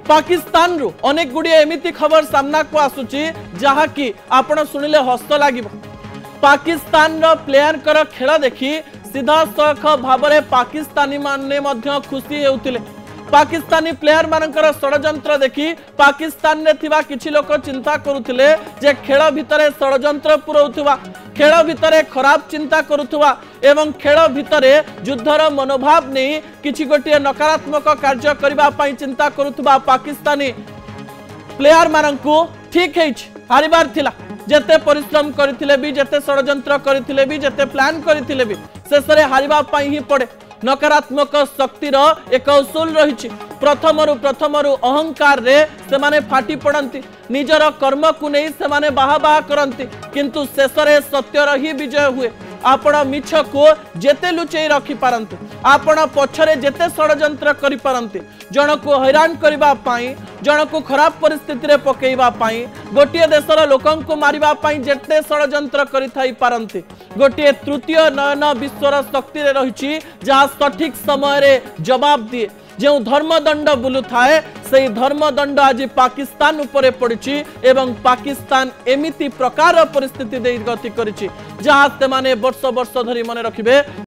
पाकिस्तान रु अनेक गुड़ी एमिति खबर सामना को आसुची जहाँकि आपण शुणिले हस्त लगे। पाकिस्तान रो प्लेयर कर खेल देखी सीधा सख भाव में पाकिस्तानी माने मध्य खुशी होउतिले। पाकिस्तानी प्लेयर मानकर षडयंत्र देखी पाकिस्तान रे थिबा किछि लोक चिंता करुथिले जे खेल भितरे षडयंत्र पुरौथुवा, खेल भितरे खराब चिंता करुथुवा एवं खेल भितरे युद्धर मनोभाव नहीं किछि गोटे नकारात्मक कार्य करबा पई चिंता करुथुवा पाकिस्तानी प्लेयर माननकु ठीक है हारिबार थिला। जेते परिश्रम करथिले भी, जेते षडयंत्र करथिले भी, जेते प्लान करथिले भी शेष रे हारिबा पई ही पड़े। नकारात्मक शक्तिर एक असूल रही। प्रथमरु अहंकार रे से माने फाटी पड़ती, निजर कर्म को नहीं से माने बाहा करती, किंतु शेष रे सत्यर ही विजय हुए। आपण मिछ को जेते लुचई रखी पारंतु, आपण पछरे जेते षडयंत्र करि पारंती, जन को हैरान करबा पाई, जन को खराब परिस्थिति रे पकेइबा पाई, गोटिए देशर लोकन को मारिबा पाई जेते षडयंत्र करि थाई पारंती, गोटिए तृतीय नयन विश्वर शक्ति रे रहिछि जहा सठिक समय रे जवाब दिए। जो धर्मदंड बुलु थाए से धर्मदंड आज पाकिस्तान उपरे पड़ी एवं पाकिस्तान एमिति प्रकार परिस्थिति दे गति करिछि जहा से माने वर्ष वर्ष धरी मन रखिबे